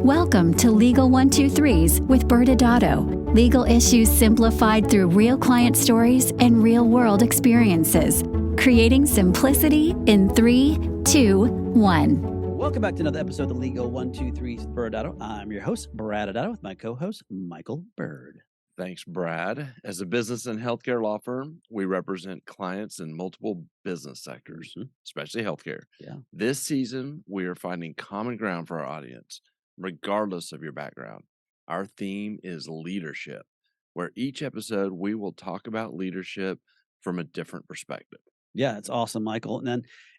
Welcome to Legal 123s with ByrdAdatto. Legal issues simplified through real client stories and real-world experiences. Creating simplicity in 3, 2, 1. Welcome back to another episode of the Legal 123s with ByrdAdatto. I'm your host, ByrdAdatto, with my co-host, Michael Byrd. Thanks, Brad. As a business and healthcare law firm, we represent clients in multiple business sectors, especially healthcare. Yeah. This season, we are finding common ground for our audience, regardless of your background. Our theme is leadership, where each episode we will talk about leadership from a different perspective. Yeah, it's awesome, Michael.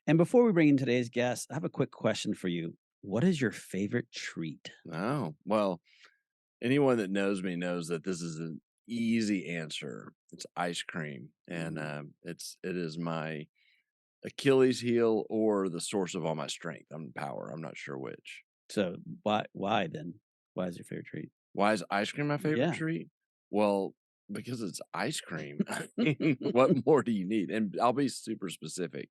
And before we bring in today's guest, I have a quick question for you. What is your favorite treat? Oh, well, anyone that knows me knows that this is an easy answer. It's ice cream, and it is my Achilles heel or the source of all my strength. I'm power. I'm not sure which. So why then? Why is your favorite treat? Why is ice cream my favorite treat? Well, because it's ice cream. I mean, what more do you need? And I'll be super specific.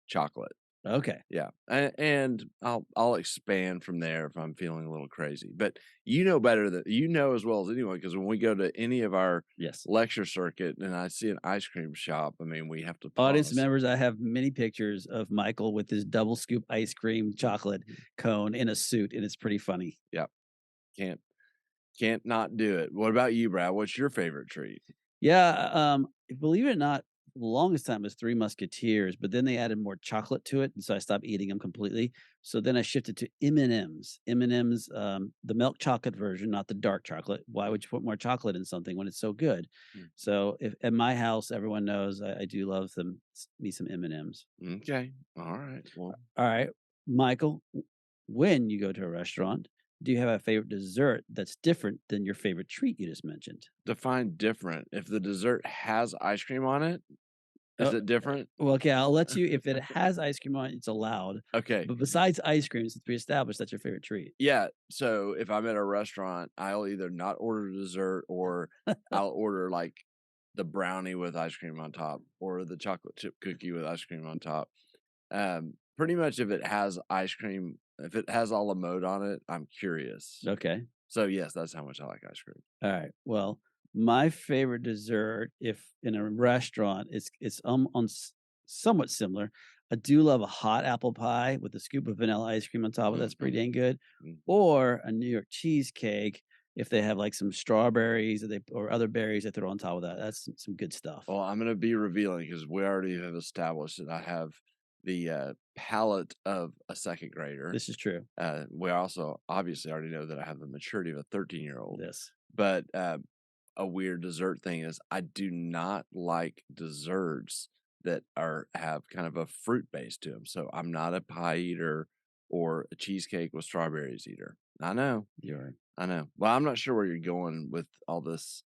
Chocolate. Okay. Yeah. And I'll expand from there if I'm feeling a little crazy. But you know better than you know as well as anyone, because when we go to any of our lecture circuit and I see an ice cream shop, I mean, we have to pause. Audience members, I have many pictures of Michael with his double scoop ice cream chocolate cone in a suit, and it's pretty funny. Yeah. Can't not do it. What about you, Brad? What's your favorite treat? Yeah, believe it or not, the longest time was Three Musketeers, but then they added more chocolate to it, and so I stopped eating them completely. So then I shifted to M&Ms. M&Ms, the milk chocolate version, not the dark chocolate. Why would you put more chocolate in something when it's so good? So if at my house, everyone knows I do love me some M&Ms. Okay. All right. Well, all right, Michael, when you go to a restaurant, do you have a favorite dessert that's different than your favorite treat you just mentioned? Define different. If the dessert has ice cream on it, is it different? Well, okay, I'll let you. If it has ice cream on it, it's allowed. Okay. But besides ice cream, since we established that's your favorite treat. Yeah. So if I'm at a restaurant, I'll either not order dessert or I'll order like the brownie with ice cream on top or the chocolate chip cookie with ice cream on top. Pretty much if it has ice cream, if it has a la mode on it, I'm curious. Okay. So yes, that's how much I like ice cream. All right. Well, my favorite dessert, if in a restaurant, it's somewhat similar. I do love a hot apple pie with a scoop of vanilla ice cream on top of it. That's pretty dang good. Or a New York cheesecake if they have like some strawberries or other berries they throw on top of that. That's some good stuff. Well, I'm going to be revealing because we already have established that I have the palate of a second grader. This is true. We also obviously already know that I have the maturity of a 13-year-old. Yes. But a weird dessert thing is I do not like desserts that have kind of a fruit base to them. So I'm not a pie eater or a cheesecake with strawberries eater. I know. You're right. I know. Well, I'm not sure where you're going with all this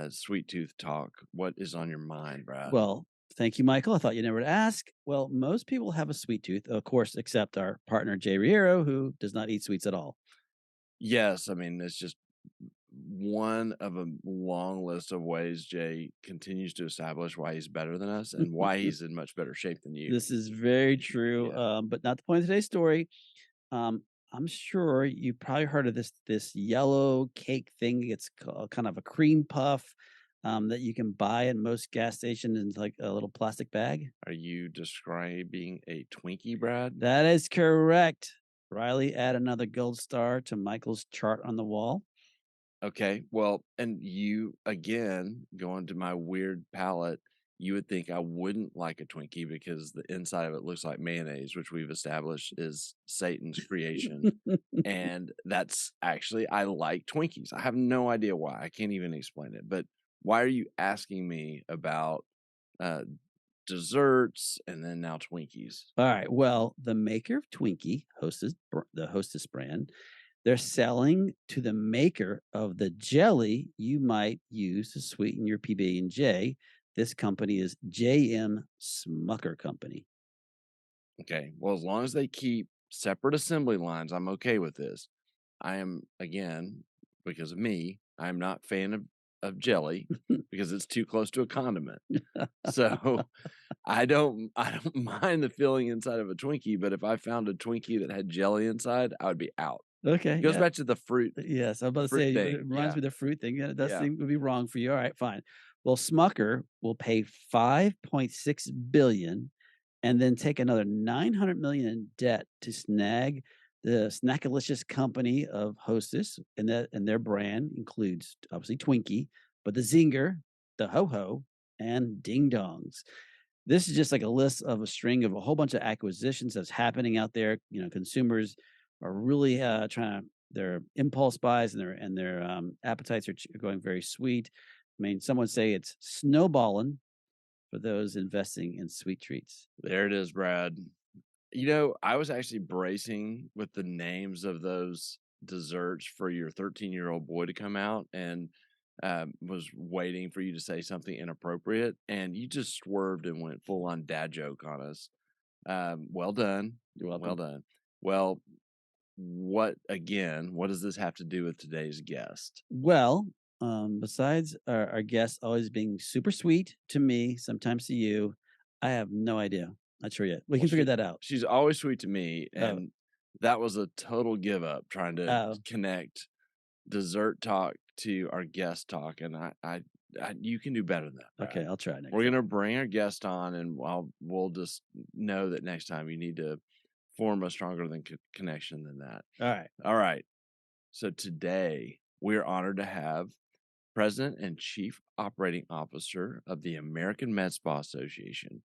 sweet tooth talk. What is on your mind, Brad? Well, thank you, Michael. I thought you'd never ask. Well, most people have a sweet tooth, of course, except our partner, Jay Riero, who does not eat sweets at all. Yes. I mean, it's just one of a long list of ways Jay continues to establish why he's better than us and why he's in much better shape than you. This is very true, but not the point of today's story. I'm sure you probably heard of this yellow cake thing. It's kind of a cream puff that you can buy at most gas stations in like a little plastic bag. Are you describing a Twinkie, Brad? That is correct. Riley, add another gold star to Michael's chart on the wall. Okay, well, and you, again, going to my weird palate, you would think I wouldn't like a Twinkie because the inside of it looks like mayonnaise, which we've established is Satan's creation. And that's actually, I like Twinkies. I have no idea why. I can't even explain it. But why are you asking me about desserts and then now Twinkies? All right. Well, the maker of Twinkie, the Hostess brand, they're selling to the maker of the jelly you might use to sweeten your PB&J. This company is J.M. Smucker Company. Okay. Well, as long as they keep separate assembly lines, I'm okay with this. I am, again, because of me, I'm not a fan of jelly because it's too close to a condiment. So I don't mind the filling inside of a Twinkie, but if I found a Twinkie that had jelly inside, I would be out. Okay, Goes yeah. back to the fruit Yes, I was about to fruit say, it thing. reminds Yeah. me of the fruit thing. Yeah, it does Yeah. seem to be wrong for you. All right, fine. Well, Smucker will pay 5.6 billion and then take another 900 million in debt to snag the Snackalicious company of Hostess, and their brand includes obviously Twinkie, but the Zinger, the Ho Ho, and Ding Dongs. This is just like a list of a string of a whole bunch of acquisitions that's happening out there. Consumers are really trying to their impulse buys and their appetites are going very sweet. I mean, some would say it's snowballing for those investing in sweet treats. There it is, Brad. I was actually bracing with the names of those desserts for your 13-year-old boy to come out and was waiting for you to say something inappropriate. And you just swerved and went full on dad joke on us. Well done. You're Well welcome. done. Well, what does this have to do with today's guest? Well, besides our guests always being super sweet to me, sometimes to you, I have no idea. Not sure yet. We Well, can figure that out. she's always sweet to me, Oh, and that was a total give up trying to oh, connect dessert talk to our guest talk, and you can do better than that, okay. Brad. I'll try next We're time. gonna bring our guest on, and we'll just know that next time you need to form a stronger than connection than that. All right. All right. So today we're honored to have President and Chief Operating Officer of the American Med Spa Association,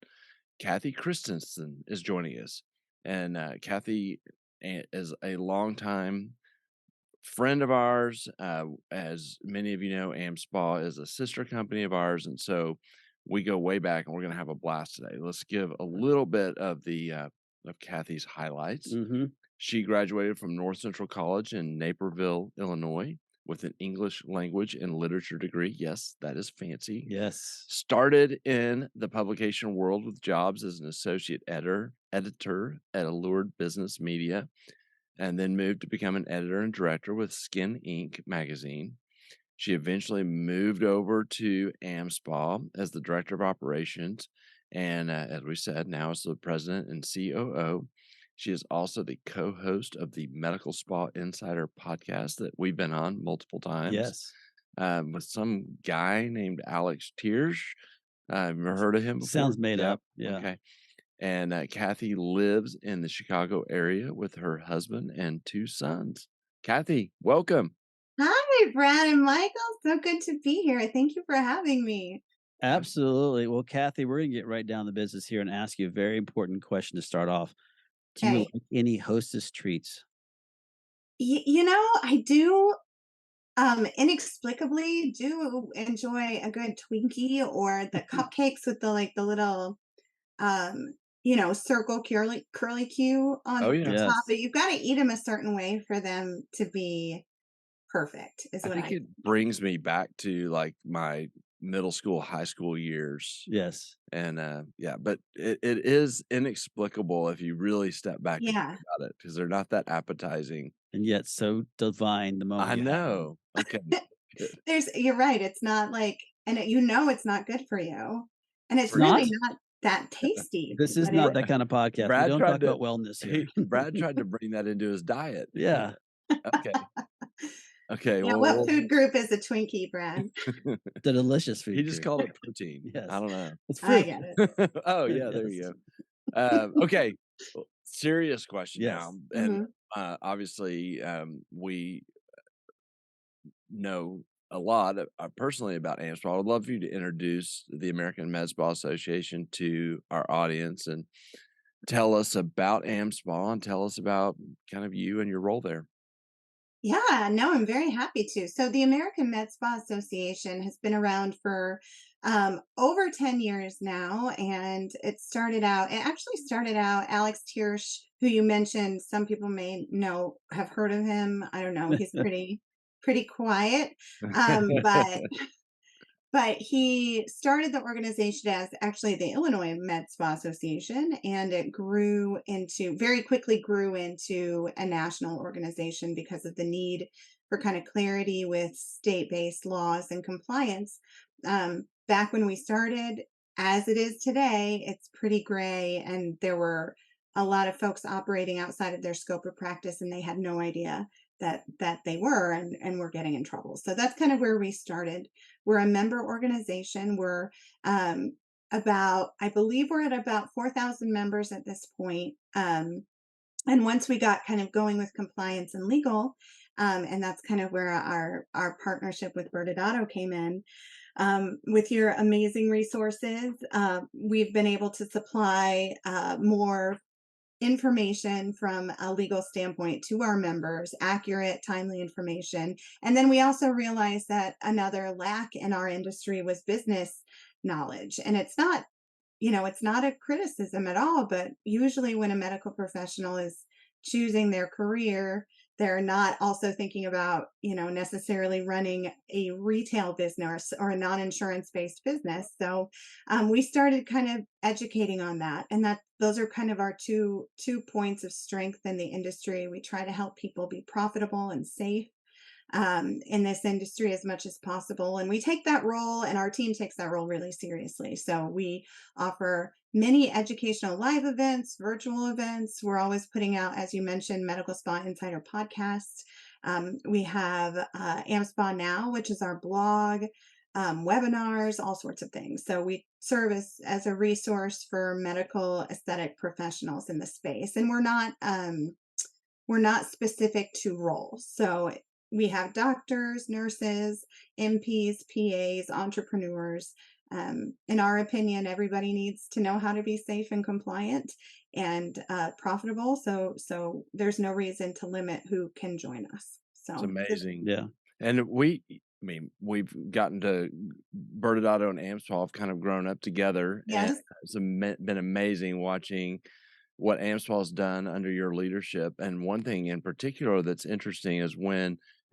Cathy Christensen, is joining us. And Cathy is a longtime friend of ours. As many of you know, AmSpa is a sister company of ours. And so we go way back and we're going to have a blast today. Let's give a little bit of of Cathy's highlights. Mm-hmm. She graduated from North Central College in Naperville, Illinois, with an English language and literature degree. Yes, that is fancy. Yes. Started in the publication world with jobs as an associate editor at Allured Business Media, and then moved to become an editor and director with Skin Inc. magazine. She eventually moved over to AmSpa as the director of operations. And as we said, now is the president and COO. She is also the co host of the Medical Spa Insider podcast that we've been on multiple times. Yes. With some guy named Alex Tiersch. I've never heard of him before. Sounds made Yep. up. Yeah. Okay. And Cathy lives in the Chicago area with her husband and two sons. Cathy, welcome. Hi, Brad and Michael. So good to be here. Thank you for having me. Absolutely. Well, Cathy, we're going to get right down to business here and ask you a very important question to start off. Do you Okay. like any Hostess treats? I do inexplicably do enjoy a good Twinkie or the cupcakes with the little circle curly Q Oh, on yeah. the top, Yes. but you've got to eat them a certain way for them to be perfect, is I what think I it think. brings me back to like my middle school, high school years. Yes. And but it is inexplicable if you really step back and Yeah. think about it because they're not that appetizing. And yet so divine the moment I you have them. know. Okay. Good. You're right. It's not like, and it's not good for you. And it's It's not? really not that tasty, This is but not that kind of podcast. We Brad don't tried talk to about wellness here. Brad tried to bring that into his diet. Yeah. Okay. Okay. yeah, what food group is a Twinkie, Brad? The delicious food. He just group. called it protein. Yes. I don't know. It's I fruit. get it. Oh yeah, there you Yes. go. Okay. Well, serious question Yes. now. And Mhm. obviously we know a lot personally about AmSpa. I would love for you to introduce the American Med Spa Association to our audience and tell us about AmSpa and tell us about kind of you and your role there. Yeah, no, I'm very happy to. So, the American Med Spa Association has been around for over 10 years now. And it actually started out, Alex Tiersch, who you mentioned, some people may know, have heard of him. I don't know. He's pretty quiet. But he started the organization as actually the Illinois Med Spa Association, and it very quickly grew into a national organization because of the need for kind of clarity with state-based laws and compliance. Back when we started, as it is today, it's pretty gray, and there were a lot of folks operating outside of their scope of practice, and they had no idea that they were and were getting in trouble. So that's kind of where we started. We're a member organization. We're about, I believe we're at about 4,000 members at this point. And once we got kind of going with compliance and legal, and that's kind of where our partnership with ByrdAdatto came in. With your amazing resources, we've been able to supply more information from a legal standpoint to our members, accurate, timely information. And then we also realized that another lack in our industry was business knowledge. And it's not a criticism at all, but usually when a medical professional is choosing their career, they're not also thinking about, necessarily running a retail business or a non-insurance based business. So we started kind of educating on that, and that those are kind of our two points of strength in the industry. We try to help people be profitable and safe in this industry as much as possible. And we take that role, and our team takes that role really seriously. So we offer many educational live events, virtual events. We're always putting out, as you mentioned, Medical Spa Insider podcasts. We have AmSpa Now, which is our blog, webinars, all sorts of things. So we serve as a resource for medical aesthetic professionals in the space. And we're not specific to roles. So we have doctors, nurses, MPs, PAs, entrepreneurs. In our opinion, everybody needs to know how to be safe and compliant and profitable. So there's no reason to limit who can join us. It's So amazing. Yeah. And we've gotten to ByrdAdatto and AmSpa have kind of grown up together. And yes, it's been amazing watching what AmSpa has done under your leadership. And one thing in particular that's interesting is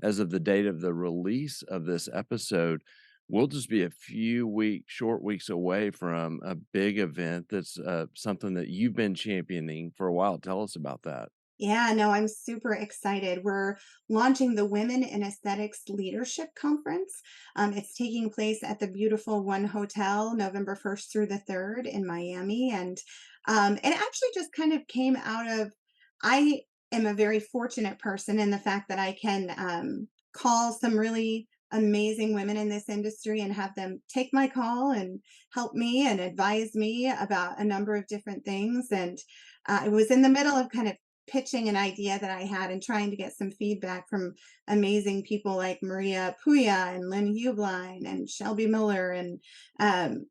as of the date of the release of this episode, we'll just be a few short weeks away from a big event that's something that you've been championing for a while. Tell us about that. yeah, no, I'm super excited. We're launching the Women in Aesthetics Leadership Conference. It's taking place at the beautiful One Hotel, November 1st through the 3rd in Miami. And it actually just kind of came out of, I am a very fortunate person in the fact that I can call some really amazing women in this industry and have them take my call and help me and advise me about a number of different things. And I was in the middle of kind of pitching an idea that I had and trying to get some feedback from amazing people like Maria Puya and Lynn Hubline and Shelby Miller and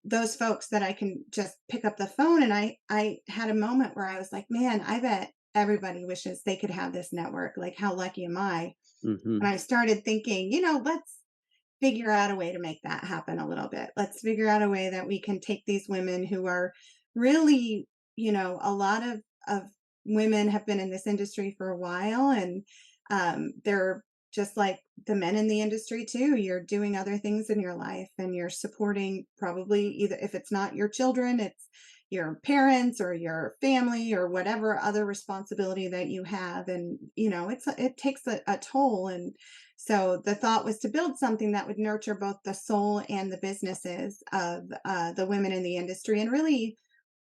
those folks that I can just pick up the phone. And I had a moment where I was like, man, I bet everybody wishes they could have this network. Like, how lucky am I? Hmm. And I started thinking, let's figure out a way to make that happen a little bit. Let's figure out a way that we can take these women who are really, a lot of women have been in this industry for a while, and they're just like the men in the industry too. You're doing other things in your life, and you're supporting, probably, either if it's not your children, it's your parents or your family or whatever other responsibility that you have. And it takes a toll. And so the thought was to build something that would nurture both the soul and the businesses of the women in the industry, and really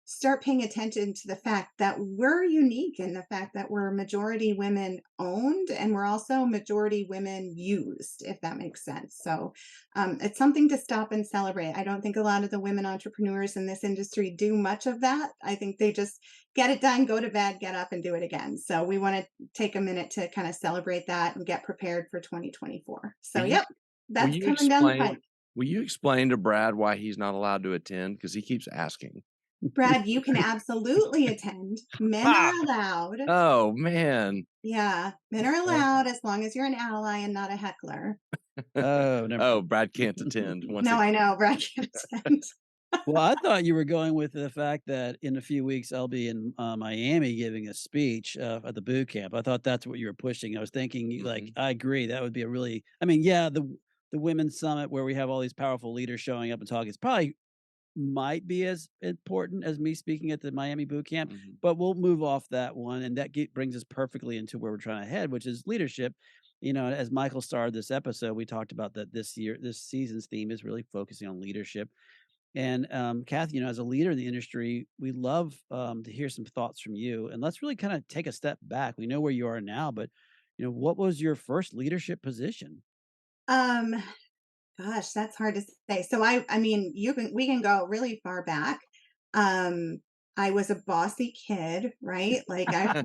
start paying attention to the fact that we're unique in the fact that we're majority women owned, and we're also majority women used, if that makes sense. So it's something to stop and celebrate. I don't think a lot of the women entrepreneurs in this industry do much of that. I think they just get it done, go to bed, get up and do it again. So we want to take a minute to kind of celebrate that and get prepared for 2024. So Will you, yep, will that's you coming down the explain? pipe. Will you explain to Brad why he's not allowed to attend? Because he keeps asking. Brad, you can absolutely attend. Men are Ha! allowed. Oh man. Yeah, men are allowed as long as you're an ally and not a heckler. Oh, never. Oh, Brad can't attend once No, I again. know, Brad can't attend. Well, I thought you were going with the fact that in a few weeks I'll be in Miami giving a speech at the boot camp. I thought that's what you were pushing. I was thinking, like, I agree, that would be a really. I mean, yeah, the women's summit where we have all these powerful leaders showing up and talking. It's probably might be as important as me speaking at the Miami boot camp, Mhm. but we'll move off that one, and that brings us perfectly into where we're trying to head, which is leadership. As Michael started this episode, we talked about that this season's theme is really focusing on leadership. And Cathy, as a leader in the industry, we love to hear some thoughts from you. And let's really kind of take a step back. We know where you are now, but What was your first leadership position? Um, Gosh, that's hard to say. So I mean, we can go really far back. Um, I was a bossy kid, right? Like I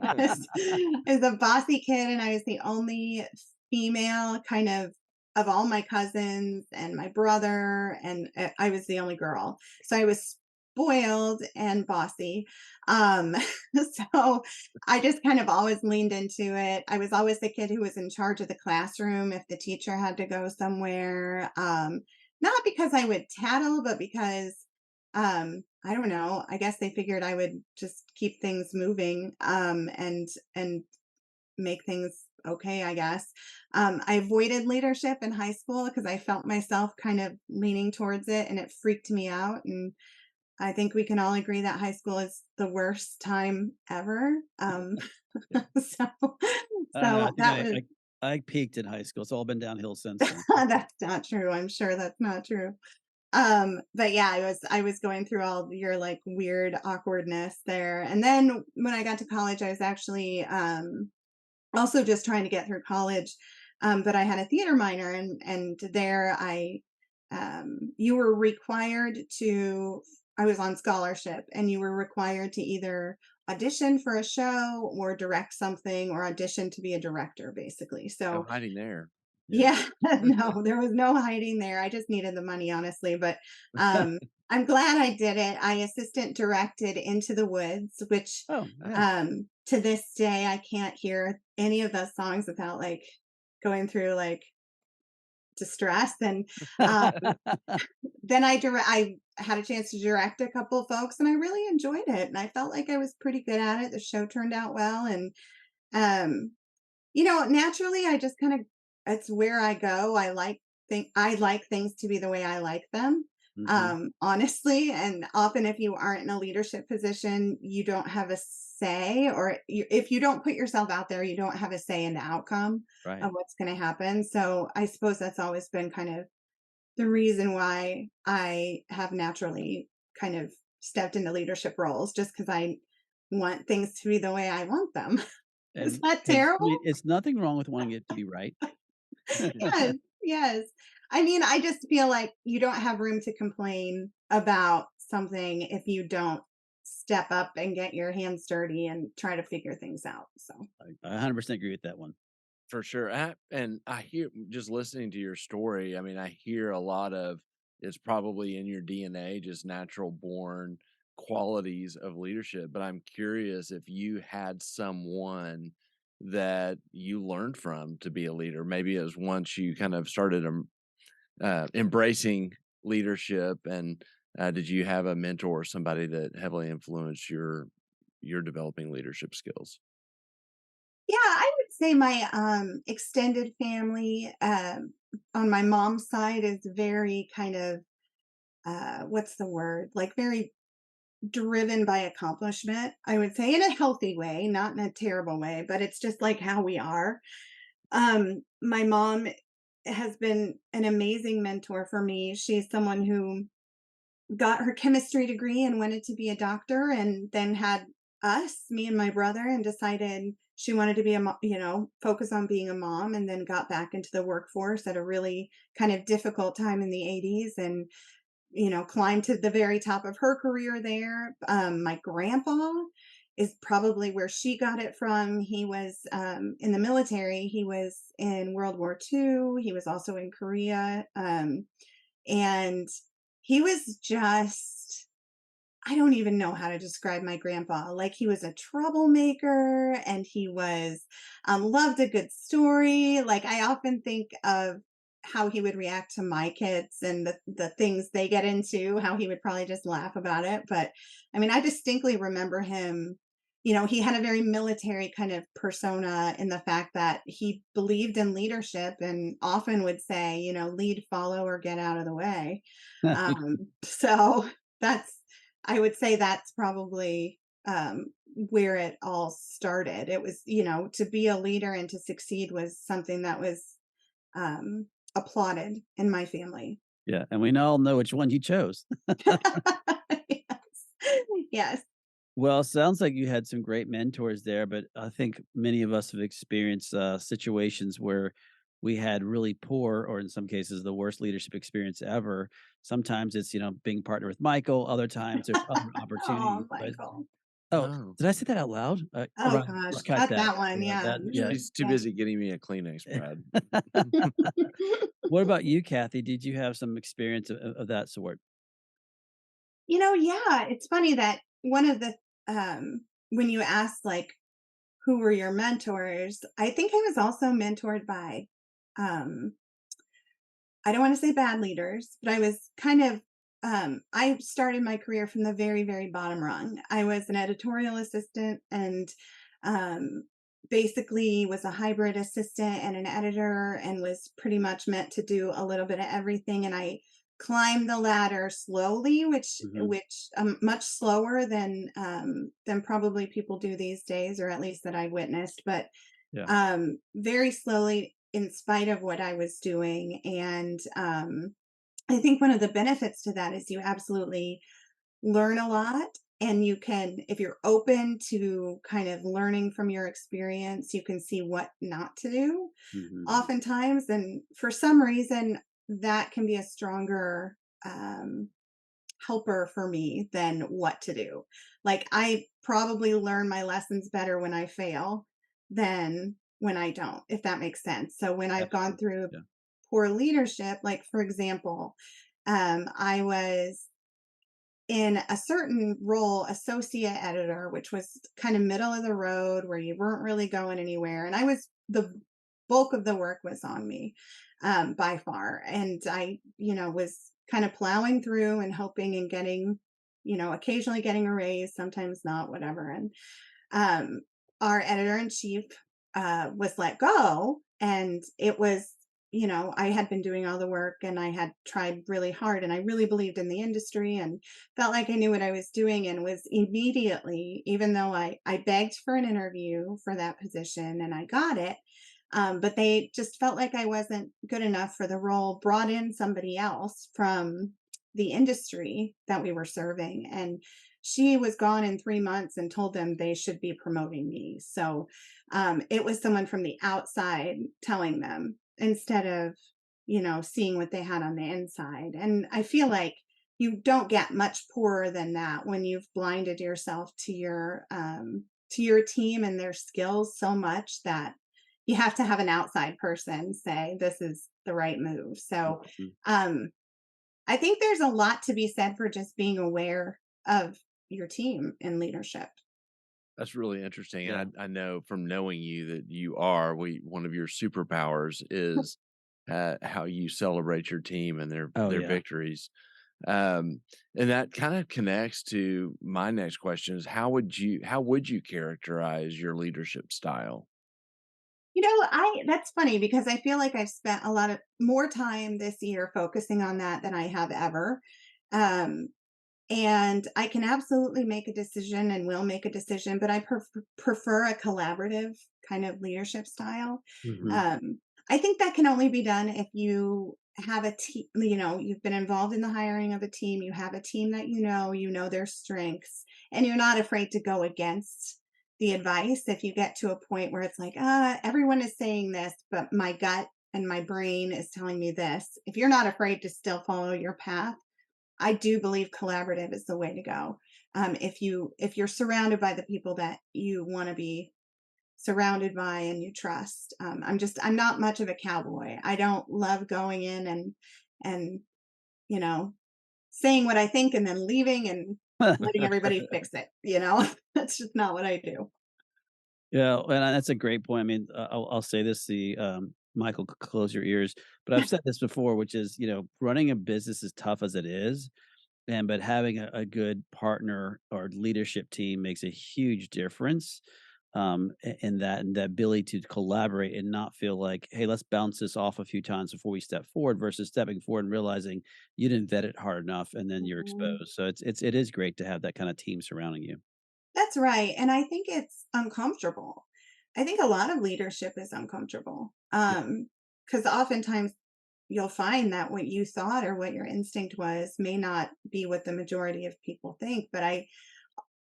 was a bossy kid, and I was the only female kind of all my cousins and my brother, and I was the only girl. So I was spoiled and bossy. Um, so I just kind of always leaned into it. I was always the kid who was in charge of the classroom if the teacher had to go somewhere. Not because I would tattle, but because I don't know. I guess they figured I would just keep things moving and make things okay, I guess. I avoided leadership in high school because I felt myself kind of leaning towards it and it freaked me out. And I think we can all agree that high school is the worst time ever. So, I don't know. I so think that I, was I I peaked in high school. It's all been downhill since then. that's not true. I'm sure that's not true. But yeah, I was going through all your like weird awkwardness there. And then when I got to college, I was actually also just trying to get through college. But I had a theater minor, and there you were required to. I was on scholarship, and you were required to either audition for a show or direct something or audition to be a director, basically. No So hiding there. Yeah. yeah, no, there was no hiding there. I just needed the money, honestly. But um, I'm glad I did it. I assistant directed Into the Woods, which Oh, yeah. to this day I can't hear any of those songs without like going through like distress. And um, then I had a chance to direct a couple of folks, and I really enjoyed it. And I felt like I was pretty good at it. The show turned out well, and um, naturally, I just kind of it's where I go. I like things to be the way I like them. Hmm. Honestly, and often if you aren't in a leadership position, you don't have a say, or if you don't put yourself out there, you don't have a say in the outcome Right. of what's going to happen. So I suppose that's always been kind of the reason why I have naturally kind of stepped into leadership roles, just because I want things to be the way I want them. Is And that and I mean, terrible? it's nothing wrong with wanting it to be right. Yes, yes. I mean, I just feel like you don't have room to complain about something if you don't step up and get your hands dirty and try to figure things out. So, I 100% agree with that one. For sure. And I hear just listening to your story, I mean, I hear a lot of it's probably in your DNA, just natural born qualities of leadership. But I'm curious if you had someone that you learned from to be a leader. Maybe it was once you kind of started embracing leadership, and did you have a mentor or somebody that heavily influenced your developing leadership skills? yeah, I would say my extended family on my mom's side is very kind of what's the word? Like very driven by accomplishment, I would say, in a healthy way, not in a terrible way, but it's just like how we are. My mom has been an amazing mentor for me. She's someone who got her chemistry degree and wanted to be a doctor, and then had us, me and my brother, and decided she wanted to be focus on being a mom, and then got back into the workforce at a really kind of difficult time in the 80s, and climbed to the very top of her career there. My grandpa is probably where she got it from. He was in the military. He was in World War II. He was also in Korea. And he was just, I don't even know how to describe my grandpa. Like he was a troublemaker, and he was loved a good story. Like I often think of how he would react to my kids and the things they get into, how he would probably just laugh about it. But I mean, I distinctly remember him, he had a very military kind of persona in the fact that he believed in leadership and often would say, lead, follow, or get out of the way. So that's I would say that's probably where it all started. It was, to be a leader and to succeed was something that was um, applauded in my family. Yeah, and we all know which one you chose. Yes. Yes. Well, sounds like you had some great mentors there, but I think many of us have experienced situations where we had really poor, or in some cases, the worst leadership experience ever. Sometimes it's, being partnered with Michael. Other times there's other opportunities. Oh, But Michael. oh, Oh, did I say that out loud? Oh gosh, Just cut cut that. that one. Yeah, Yeah. that. Yeah. she's too Yeah. busy getting me a Kleenex, Brad. What about you, Kathy? Did you have some experience of that sort? Yeah, it's funny that one of the when you asked like who were your mentors, I think I was also mentored by um I don't want to say bad leaders, but I was kind of I started my career from the very, very bottom rung. I was an editorial assistant and um, basically was a hybrid assistant and an editor and was pretty much meant to do a little bit of everything. And I climbed the ladder slowly, Hmm. which much slower than probably people do these days, or at least that I witnessed. But Yeah. very slowly in spite of what I was doing. And I think one of the benefits to that is you absolutely learn a lot. And you can, if you're open to kind of learning from your experience, you can see what not to do Hmm. oftentimes. And for some reason, that can be a stronger um, helper for me than what to do. Like I probably learn my lessons better when I fail than when I don't, if that makes sense. So when I've gone Absolutely. through Yeah. poor leadership, like for example, I was in a certain role, associate editor, which was kind of middle of the road where you weren't really going anywhere. And I was the bulk of the work was on me by far. And I, was kind of plowing through and hoping and getting, occasionally getting a raise, sometimes not, whatever. And um, our editor in chief was let go. And it was, I had been doing all the work and I had tried really hard and I really believed in the industry and felt like I knew what I was doing and was immediately, even though I begged for an interview for that position and I got it. But they just felt like I wasn't good enough for the role, brought in somebody else from the industry that we were serving. And she was gone in 3 months and told them they should be promoting me. So it was someone from the outside telling them instead of, seeing what they had on the inside. And I feel like you don't get much poorer than that when you've blinded yourself to your team and their skills so much that you have to have an outside person say this is the right move. So Mhm. um, I think there's a lot to be said for just being aware of your team in leadership. That's really interesting, Yeah. and I know from knowing you that you are one of your superpowers is, how you celebrate your team and Oh, their yeah. victories, and that kinda connects to my next question is how would you characterize your leadership style? I that's funny because I feel like I've spent a lot of more time this year focusing on that than I have ever. Um, and I can absolutely make a decision and will make a decision, but I prefer a collaborative kind of leadership style. Mhm. Um, I think that can only be done if you have a team, you've been involved in the hiring of a team, you have a team that you know their strengths, and you're not afraid to go against the advice if you get to a point where it's like, everyone is saying this, but my gut and my brain is telling me this. If you're not afraid to still follow your path, I do believe collaborative is the way to go. If you're surrounded by the people that you want to be surrounded by and you trust. I'm not much of a cowboy. I don't love going in and you know saying what I think and then leaving and letting everybody fix it. That's just not what I do. Yeah, and that's a great point. I mean, I'll say this: Michael, close your ears. But I've said this before, which is, running a business is tough as it is, but having a good partner or leadership team makes a huge difference. In that and the ability to collaborate and not feel like, hey, let's bounce this off a few times before we step forward, versus stepping forward and realizing you didn't vet it hard enough and then you're Mhm. exposed. So it is great to have that kind of team surrounding you. That's right. And I think it's uncomfortable. I think a lot of leadership is uncomfortable. Yeah. Because oftentimes you'll find that what you thought or what your instinct was may not be what the majority of people think. But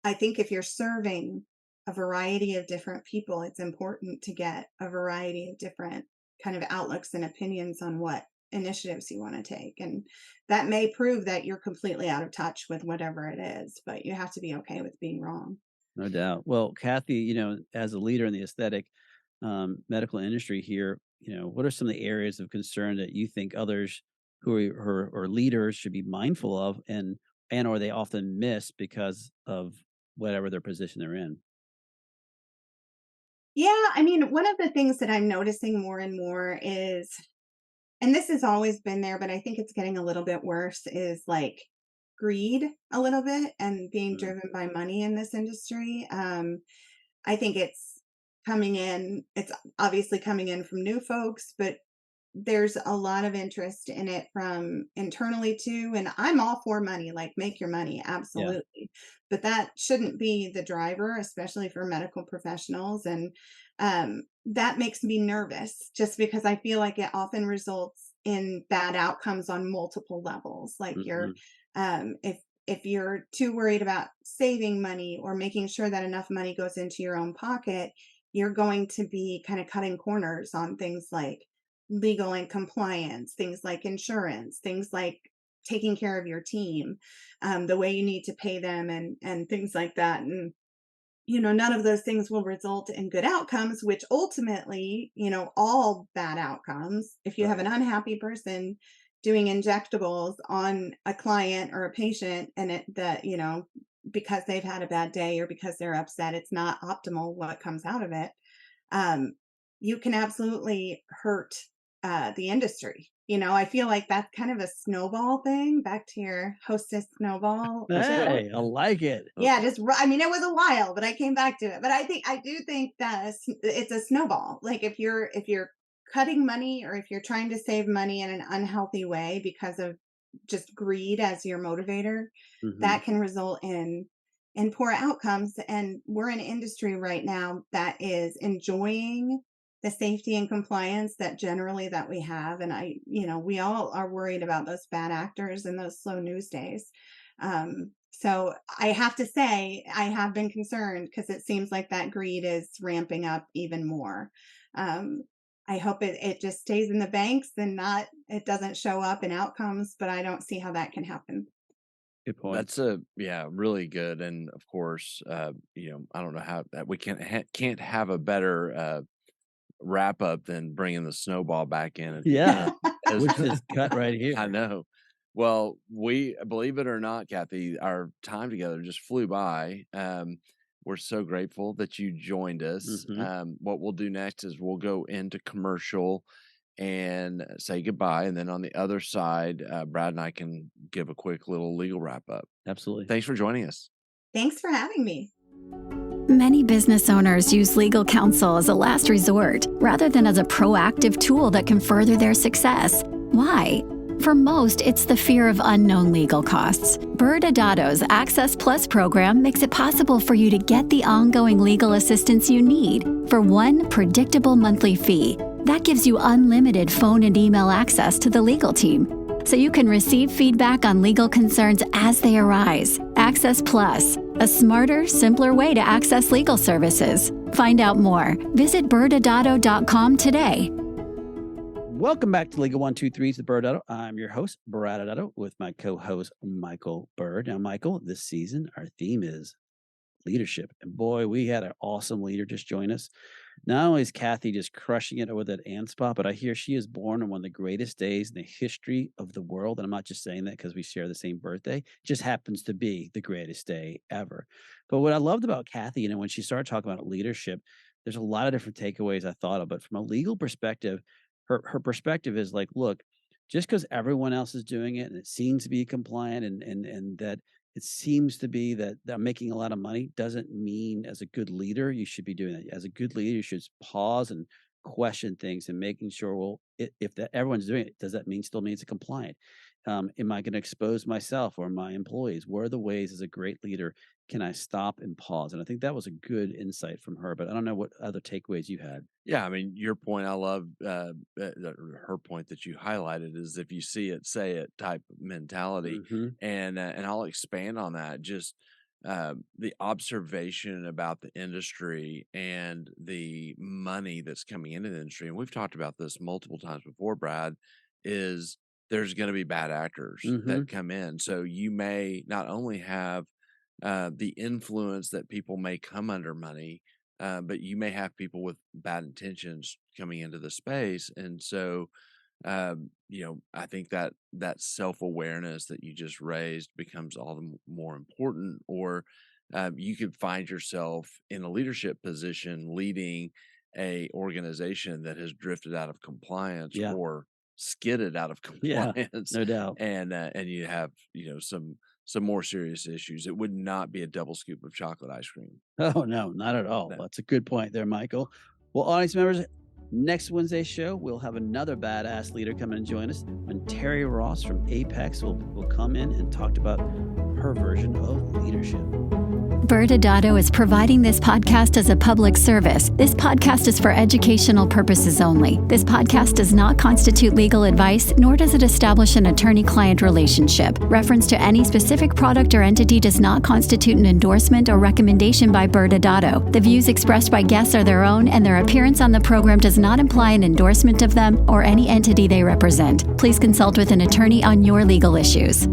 I I think if you're serving a variety of different people, it's important to get a variety of different kind of outlooks and opinions on what initiatives you want to take. And that may prove that you're completely out of touch with whatever it is, but you have to be okay with being wrong. No doubt. Well, Kathy, as a leader in the aesthetic medical industry here, what are some of the areas of concern that you think others who are or leaders should be mindful of, and or they often miss because of whatever their position they're in? Yeah, I mean, one of the things that I'm noticing more and more is, and this has always been there, but I think it's getting a little bit worse, is like greed a little bit and being Mm, driven by money in this industry. I think it's obviously coming in from new folks, but there's a lot of interest in it from internally too. And I'm all for money, like make your money, yeah. absolutely. But that shouldn't be the driver, especially for medical professionals. And that makes me nervous just because I feel like it often results in bad outcomes on multiple levels. Like Hmm. if you're too worried about saving money or making sure that enough money goes into your own pocket, you're going to be kind of cutting corners on things like legal and compliance, things like insurance, things like taking care of your team, the way you need to pay them, and things like that. And none of those things will result in good outcomes, which ultimately, all bad outcomes. If you have an Right. unhappy person doing injectables on a client or a patient, and because they've had a bad day or because they're upset, it's not optimal what comes out of it. um, you can absolutely hurt the industry. I feel like that's kind of a snowball thing. Back to your hostess snowball joke. Hey, I like it. Yeah, I mean, it was a while, but I came back to it. But I do think that it's a snowball. Like if you're cutting money or if you're trying to save money in an unhealthy way because of just greed as your motivator, Hmm. that can result in poor outcomes. And we're in an industry right now that is enjoying the safety and compliance that we have. And we all are worried about those bad actors and those slow news days. So I have to say, I have been concerned because it seems like that greed is ramping up even more. Um, I hope it just stays in the banks and not it doesn't show up in outcomes, but I don't see how that can happen. Good point. That's really good. And of course, I don't know how that we can't have a better wrap up than bringing the snowball back in Yeah, as which is cut right I here. know. Well, we believe it or not, Kathy, our time together just flew by. We're so grateful that you joined us. Hmm. What we'll do next is we'll go into commercial and say goodbye, and then on the other side, Brad and I can give a quick little legal wrap up. Absolutely. Thanks for joining us. Thanks for having me. Many business owners use legal counsel as a last resort rather than as a proactive tool that can further their success. Why? For most, it's the fear of unknown legal costs. ByrdAdatto's Access Plus program makes it possible for you to get the ongoing legal assistance you need for one predictable monthly fee. That gives you unlimited phone and email access to the legal team, so you can receive feedback on legal concerns as they arise. Access Plus, a smarter, simpler way to access legal services. Find out more. Visit ByrdAdatto.com today. Welcome back to Legal 123's the ByrdAdatto. I'm your host, ByrdAdatto, with my co-host, Michael Byrd. Now, Michael, this season, our theme is leadership. And boy, we had an awesome leader just join us. Not only is Kathy just crushing it with that AmSpa, but I hear she is born on one of the greatest days in the history of the world. And I'm not just saying that because we share the same birthday. It just happens to be the greatest day ever. But what I loved about Kathy, when she started talking about leadership, there's a lot of different takeaways I thought of. But from a legal perspective, her perspective is like, look, just because everyone else is doing it and it seems to be compliant and that it seems to be that they're making a lot of money doesn't mean as a good leader you should be doing that. As a good leader, you should pause and question things and making sure, well, if that everyone's doing it, does that still mean it's compliant? Am I going to expose myself or my employees? Where are the ways as a great leader can I stop and pause? And I think that was a good insight from her. But I don't know what other takeaways you had. Yeah, I mean, your point, I love her point that you highlighted is if you see it, say it type mentality. Hmm. And I'll expand on that. Just the observation about the industry and the money that's coming into the industry, and we've talked about this multiple times before, Brad, is there's going to be bad actors Mm-hmm. that come in. So you may not only have the influence that people may come under money, but you may have people with bad intentions coming into the space. And so, I think that self-awareness that you just raised becomes all the more important. Or you could find yourself in a leadership position leading a organization that has drifted out of compliance Yeah. or skidded out of Yeah. compliance, No doubt. and you have some more serious issues. It would not be a double scoop of chocolate ice cream. Oh, no, not at all. No. That's a good point there, Michael. Well, audience members, next Wednesday's show, we'll have another badass leader come in and join us when Terry Ross from Apex will come in and talk about her version of leadership. ByrdAdatto is providing this podcast as a public service. This podcast is for educational purposes only. This podcast does not constitute legal advice, nor does it establish an attorney-client relationship. Reference to any specific product or entity does not constitute an endorsement or recommendation by ByrdAdatto. The views expressed by guests are their own, and their appearance on the program does not imply an endorsement of them or any entity they represent. Please consult with an attorney on your legal issues.